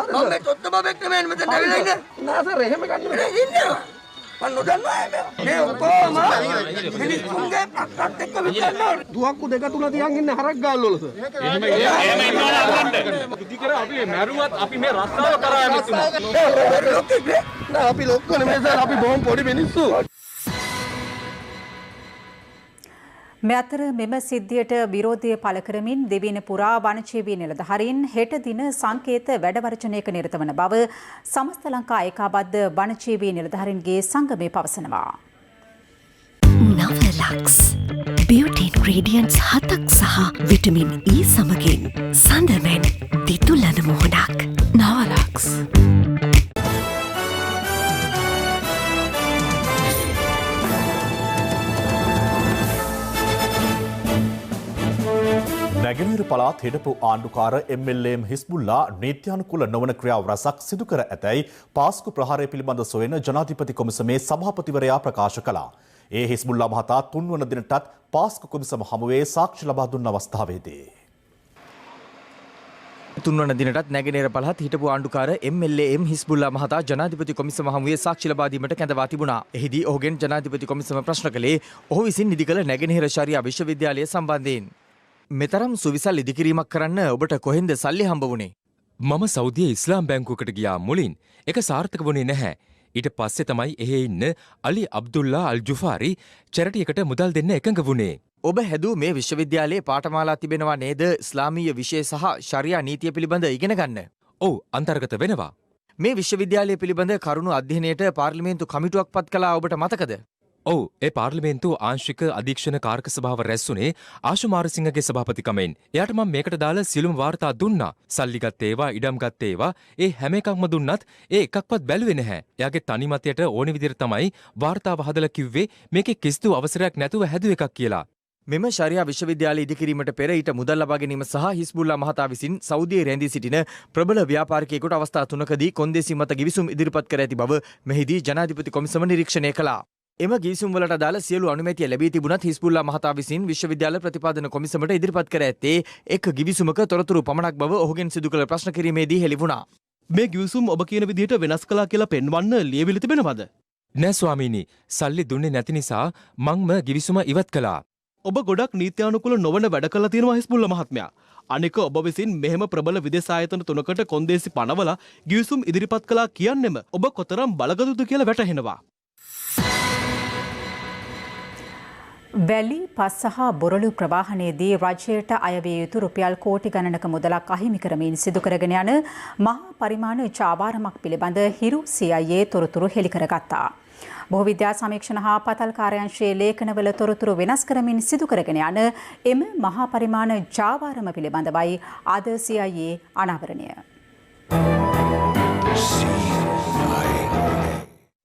මම මේ තොත්ත බබෙක් නෙමෙයි මෙතන ඇවිල්ලා ඉන්නේ. නෑ සර් එහෙම ගන්න බෑ. ඉන්නවා. මම නොදන්නවා මේ ඔක්කොම මිනිස්සුන්ගේ අක්කත් එක්ක විතරනවා. දුවක්කු දෙක තුන තියන් ඉන්නේ හරක් ගාල් වල සර්. එහෙම ඉන්නවා නෑ. ඉතිකර අපි මැරුවත් අපි මේ රස්සාව කරා යමුතුමා. නෑ අපි ලොක්කෝ නෙමෙයි සර් අපි බොහොම පොඩි මිනිස්සු. මේ අතර මෙම සිද්ධියට විරෝධය පළ කරමින් දෙවින පුරා වනජීවී නිලධාරීන් හෙට දින සංකේත වැඩවර්ජනයක නිරත වන බව සමස්ත ලංකා ඒකාබද්ධ වනජීවී නිලධාරීන්ගේ සංගමය පවසනවා. නවලක්ස් බියුටි ඉන්ග්‍රීඩියන්ට්ස් 7ක් සහ විටමින් E සමගින් සඳමෙන් දිතුලන මොහොනක්. නවලක්ස් නැගෙනහිර පළාත් හිටපු ආණ්ඩුකාර MLM හිස්බුල්ලා නීත්‍යානුකූල නොවන ක්‍රියාව රසක් සිදු කර ඇතැයි පාස්කු ප්‍රහාරය පිළිබඳ සොයන ජනාධිපති කොමිසමේ සභාපතිවරයා ප්‍රකාශ කළා. ඒ හිස්බුල්ලා මහතා තුන්වන දිනටත් පාස්කු කොමිසම හමුවේ සාක්ෂි ලබා දුන්න අවස්ථාවේදී තුන්වන දිනටත් නැගෙනහිර පළාත් හිටපු ආණ්ඩුකාර MLM හිස්බුල්ලා මහතා ජනාධිපති කොමිසම හමුවේ සාක්ෂි ලබා දීමට කැඳවා තිබුණා. එහිදී ඔහුගෙන් ජනාධිපති කොමිසම ප්‍රශ්න කළේ ඔහු විසින් නිදි කළ නැගෙනහිර ශරියා විශ්වවිද්‍යාලය සම්බන්ධයෙන්. මෙතරම් සුවිසල් ඉදිකිරීමක් කරන්න ඔබට කොහෙන්ද සල්ලි හම්බ වුණේ? මම සෞදිය ඉස්ලාම් බැංකුවකට ගියා මුලින්. ඒක සාර්ථක වුණේ නැහැ. ඊට පස්සේ තමයි එහි ඉන්න අලි අබ්දුල්ලා අල් ජුෆාරි චැරිටියකට මුදල් දෙන්න එකඟ වුණේ. ඔබ හැදූ මේ විශ්වවිද්‍යාලයේ පාඨමාලා තිබෙනවා නේද ඉස්ලාමීය විෂය සහ ශරියා නීතිය පිළිබඳ ඉගෙන ගන්න? ඔව් අන්තර්ගත වෙනවා. මේ විශ්වවිද්‍යාලය පිළිබඳ කරුණු අධ්‍යයනයට පාර්ලිමේන්තු කමිටුවක් පත් කළා ඔබට මතකද? ඔව් ඒ පාර්ලිමේන්තු ආංශික අධීක්ෂණ කාරක සභාව රැස්ුනේ ආශු මාරසිංහගේ සභාපතිකමෙන්. එයාට මම මේකට දාලා සියලුම වාර්තා දුන්නා. සල්ලි ගත්ත ඒවා, ඉඩම් ගත්ත ඒවා, ඒ හැම එකක්ම දුන්නත් ඒ එකක්වත් බැලුවේ නැහැ. එයාගේ තනි මතයට ඕනි විදිහට තමයි වාර්තාව හදලා කිව්වේ මේකේ කිසිදු අවසරයක් නැතුව හැදුව එකක් කියලා. මෙම ශරියා විශ්වවිද්‍යාලය ඉදිකිරීමට පෙර ඊට මුදල් ලබා ගැනීම සහ හිස්බුල්ලා මහතා විසින් සෞදියේ රැඳී සිටින ප්‍රබල ව්‍යාපාරිකයෙකුට අවස්ථා 3කදී කොන්දේසි මත ගිවිසුම් ඉදිරිපත් කර ඇති බව මෙහිදී ජනාධිපති කොමිසම නිරීක්ෂණය කළා. එම ගිවිසුම් වලට අදාළ සියලු අනුමැතිය ලැබී තිබුණත් හිස්බුල්ලා මහතා විසින් විශ්වවිද්‍යාල ප්‍රතිපාදන කොමිසමට ඉදිරිපත් කර ඇත්තේ එක් ගිවිසුමක තොරතුරු පමණක් බව ඔහුගෙන් සිදු කළ ප්‍රශ්න කිරීමේදී හෙළි වුණා. මේ ගිවිසුම් ඔබ කියන විදිහට වෙනස් කළා කියලා පෙන්වන්න ලියවිලි තිබෙනවද? නෑ ස්වාමීනි. සල්ලි දුන්නේ නැති නිසා මංම ගිවිසුම ඉවත් කළා. ඔබ ගොඩක් නීත්‍යානුකූල නොවන වැඩ කළා තියෙනවා හිස්බුල්ලා මහත්මයා. අනික ඔබ විසින් මෙහෙම ප්‍රබල විදේශ ආයතන 3කට කොන්දේසි පනවලා ගිවිසුම් ඉදිරිපත් කළා කියන්නෙම ඔබ කොතරම් බලගතුද කියලා වැටහෙනවා. වැලි පස් සහ බොරළු ප්‍රවාහනයේදී රජයට අයවිය යුතු රුපියල් කෝටි ගණනක මුදලක් අහිමි කරමින් සිදු කරගෙන යන මහා පරිමාණ චාවාරමක් පිළිබඳ හිරු CIA තොරතුරු හෙළි කරගත්තා. බොහෝ විද්‍යා සමීක්ෂණ හා පතල් කාර්යාංශයේ ලේඛනවල තොරතුරු වෙනස් කරමින් සිදු කරගෙන යන එම මහා පරිමාණ චාවාරම පිළිබඳවයි අද CIA අනාවරණය.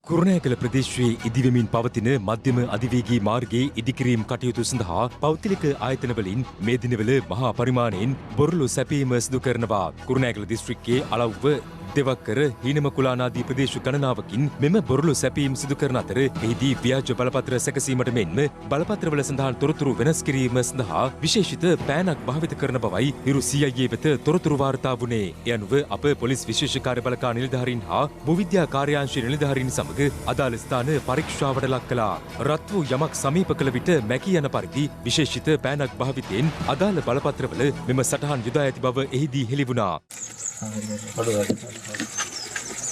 කුරුණෑගල ප්‍රදේශයේ ඉදිවෙමින් පවතින මධ්‍යම අධිවේගී මාර්ගයේ ඉදිකිරීම් කටයුතු සඳහා පෞද්ගලික ආයතනවලින් මේ දිනවල මහා පරිමාණයෙන් බොරළු සැපීම සිදු කරනවා. කුරුණෑගල දිස්ත්‍රික්කයේ අලව්ව දෙවක්කර හීනමකුලානාදී ප්‍රදේශ ගණනාවකින් මෙම බොරළු සැපීම් සිදු කරන අතර එහිදී ව්‍යාජ බලපත්‍ර සැකසීමට මෙන්ම බලපත්‍රවල සඳහන් තොරතුරු වෙනස් කිරීම සඳහා විශේෂිත පෑනක් භාවිත කරන බවයි හිරු CIA වෙත තොරතුරු වාර්තා වුණේ. ඒ අනුව අප පොලිස් විශේෂ කාර්ය බළකා නිලධාරීන් හා භූවිද්‍යා කාර්යාංශ නිලධාරීන් සමග අදාළ ස්ථාන පරීක්ෂාවට ලක් කළා. රත් වූ යමක් සමීප කළ විට මැකී යන පරිදි විශේෂිත පෑනක් භාවිතයෙන් අදාළ බලපත්‍රවල මෙම සටහන් යොදා ඇති බව එහිදී හෙළි වුණා.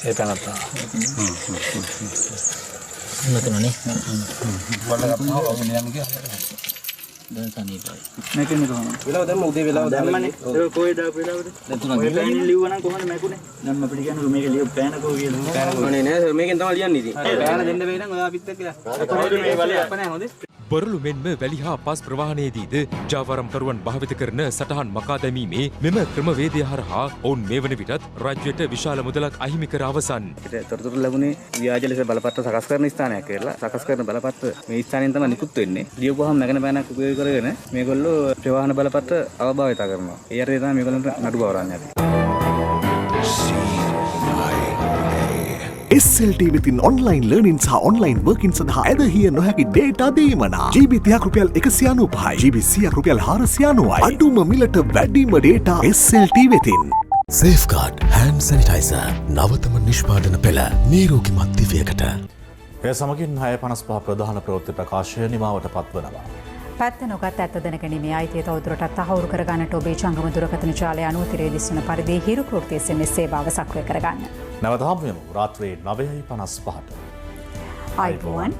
ඒ පැනත්තා මෙතනනේ දැන් සනීපයි. මේකනේ කොහොමද? වෙලාව දැම්ම උදේ වෙලාව දැම්මනේ. ඒක කොයි දාපු වෙලාවද? දැන් තුනක් ගිහින් පෑනේ ලිව්ව නම් කොහොමද මේකුනේ? දැන් අපිට කියන්නේ මේක ලියු පෑනකෝ කියලා. පෑනකෝ නේ නෑ මේකෙන් තමයි ලියන්නේ ඉතින්. පෑන දෙන්න වෙයි නම් ඔයා අපිත් එක්ක යා. කොහොමද මේ වලේ අපනේ හොඳේ? බොරළු මෙන්ම වැලි හා පස් ප්‍රවාහනයේදීද ජාවාරම්කරුවන් භාවිත කරන සටහන් මකා දැමීමේ මෙම ක්‍රමවේදය හරහා ඔවුන් මේ වන විටත් රාජ්‍යයට විශාල මුදලක් අහිමි කර අවසන්. තොරතුරු ලැබුණේ ව්‍යාජ ලෙස බලපත්‍ර සකස් කරන ස්ථානයක් කියලා. සකස් කරන බලපත්‍ර මේ ස්ථානයෙන් තමයි නිකුත් වෙන්නේ. ලියපුවාම නැගන පෑනක් උපයෝග කරගෙන මේගොල්ලෝ ප්‍රවාහන බලපත්‍ර අවභාවිත කරනවා. ඒ යටතේ තමයි මේගොල්ලන්ට නඩු බවරන්නේ අපි. SLT within online learning සහ online working සඳහා ඇදහිය නොහැකි data දීමනා GB 30ක් රුපියල් 195යි GB 100ක් රුපියල් 490යි අඩුම මිලට වැඩිම data SLT වෙතින් Safeguard hand sanitizer නවතම නිෂ්පාදන පෙළ නිරෝගීමත් දිවියකට එය සමගින් 6:55 ප්‍රධාන ප්‍රවෘත්ති ප්‍රකාශය නිමාවට පත්වනවා. පැත්ත නොගත් ඇත්ත දැනගැනීමේ අයිතිය තවදුරටත් තහවුරු කරගන්නට ඔබේ ජංගම දුරකථන ජාලය අනුව තිරේ දිස්වන පරිදි හිරු කෘත්‍ය SMS සේවාව සක්‍රිය කරගන්න. නැවත හමු වෙමු රාත්‍රියේ 9:55ට. ආයිබෝවන්.